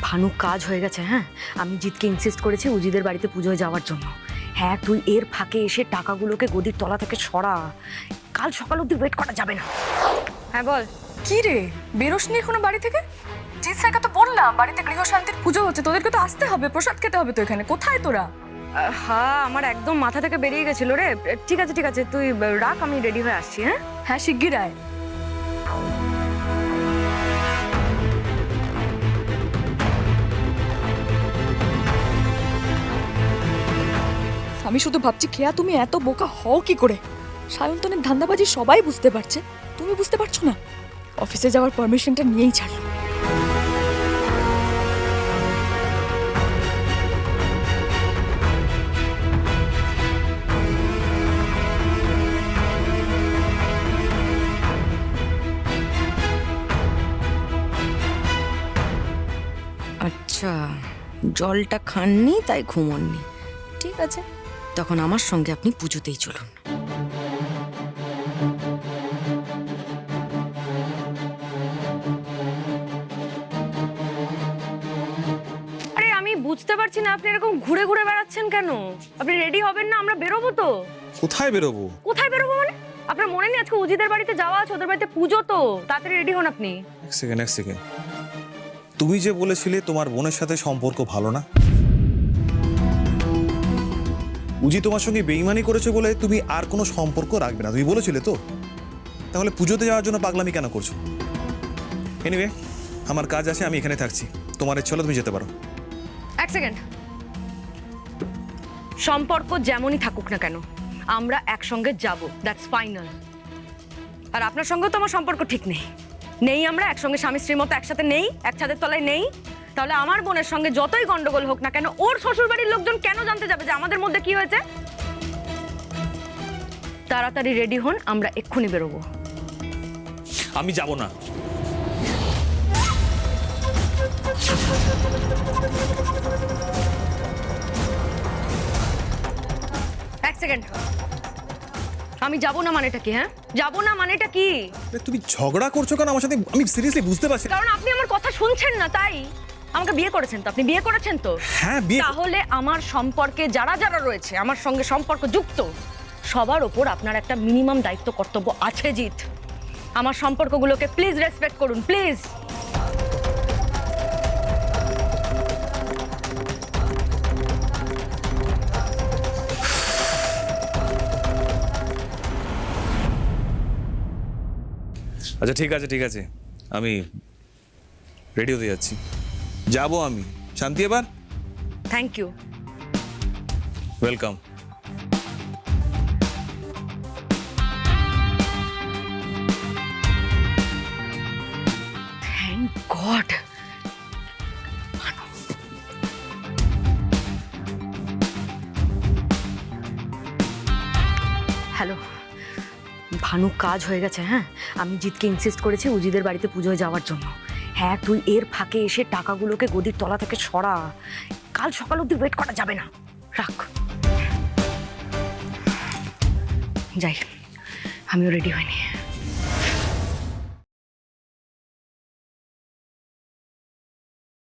ভানু কাজ হয়ে গেছে। হ্যাঁ, আমি জিতকে ইনসিস্ট করেছি উজিদের বাড়িতে পুজোয় যাওয়ার জন্য। হ্যাঁ, তুই এর ফাঁকে এসে টাকাগুলোকে গদির তলা থেকে সরা। কাল সকাল অবধি ওয়েট করা যাবে না। হ্যাঁ বল। কি রে, বেরোসনি এখনো বাড়ি থেকে? জিৎ স্যারকে তো বললাম বাড়িতে গৃহশান্তির পুজো হচ্ছে, তোদেরকে তো আসতে হবে, প্রসাদ খেতে হবে তো এখানে। কোথায় তোরা? হ্যাঁ, আমার একদম মাথা থেকে বেরিয়ে গেছিল রে। ঠিক আছে ঠিক আছে, তুই রাখ, আমি রেডি হয়ে আসছি। হ্যাঁ হ্যাঁ, শিগগির আয়। আমি শুধু ভাবছি খেয়া তুমি এত বোকা হও কি করে? সায়ন্তনের ধান্দাবাজি সবাই বুঝতে পারছে, তুমি বুঝতে পারছো না? অফিসে যাওয়ার পারমিশনটা নিয়েই ছাড়লো। আচ্ছা, জলটা খাননি তাই ঘুমোননি। ঠিক আছে, তখন আমার সঙ্গে আপনি পুজোতেই চলুন। আরে আমি বুঝতে পারছি না আপনি এরকম ঘুরে ঘুরে বেড়াচ্ছেন কেন? আপনি রেডি হবেন না? আমরা বেরোবো তো। কোথায় বেরোবো? কোথায় বেরোবো মানে? আপনার মনে নেই আজকে উজিদের বাড়িতে যাওয়া আছে? ওদের বাড়িতে পুজো তো, তাড়াতাড়ি রেডি হন আপনি। এক সেকেন্ড। তুমি যে বলেছিলে তোমার বোনের সাথে সম্পর্ক ভালো না, উজি তোমার সঙ্গে বেইমানি করেছে বলে তুমি আর কোনো সম্পর্ক রাখবে না, তুমি বলেছিলে তো। তাহলে পুজোতে যাওয়ার জন্য পাগলামি কেন করছো? এনিওয়ে, আমার কাজ আছে, আমি এখানে থাকছি। তোমার ইচ্ছে হলে তুমি যেতে পারো। এক সেকেন্ড। সম্পর্ক যেমনই থাকুক না কেন, আমরা একসঙ্গে যাব, দ্যাটস ফাইনাল। আর আপনার সঙ্গেও তো আমার সম্পর্ক ঠিক নেই। আমরা একসঙ্গে স্বামী স্ত্রীর মতো একসাথে নেই, এক ছাদের তলায় নেই। তাহলে আমার বোনের সঙ্গে যতই গন্ডগোল হোক না কেন, ওর শ্বশুর বাড়ির লোকজন কেন জানতে যাবে যে আমাদের মধ্যে কি হয়েছে? তাড়াতাড়ি রেডি হন, আমরা এক্ষুনি বেরোবো। আমি যাব না। এক সেকেন্ড। আমি যাব না মানেটা কি? হ্যাঁ, যাব না মানেটা কি? তুমি ঝগড়া করছো কেন আমার সাথে? আমি সিরিয়াসলি বুঝতে পারছি না। কারণ আপনি আমার কথা শুনছেন না, তাই। আমাকে বিয়ে করেছেন তো, আপনি বিয়ে করেছেন তো। হ্যাঁ, বিয়ে। তাহলে আমার সম্পর্কে যারা যারা রয়েছে, আমার সঙ্গে সম্পর্ক যুক্ত, সবার ওপর আপনার একটা মিনিমাম দায়িত্ব কর্তব্য আছে জিৎ। আমার সম্পর্কগুলোকে প্লিজ রেসপেক্ট করুন, প্লিজ। আচ্ছা ঠিক আছে, আমি রেডি হতে যাচ্ছি, যাবো আমি। শান্তি, এবার thank you. Welcome. Thank God. Hello, Bhanu কাজ হয়ে গেছে। হ্যাঁ, আমি জিতকে ইনসিস্ট করেছি উজিদের বাড়িতে পুজোয় যাওয়ার জন্য। হ্যাঁ, তুই এর ফাঁকে এসে টাকাগুলোকে গদির তলা থেকে সরা। কাল সকাল অবধি ওয়েট করা যাবে না। রাখ। যাই, আমিও রেডি হইনি।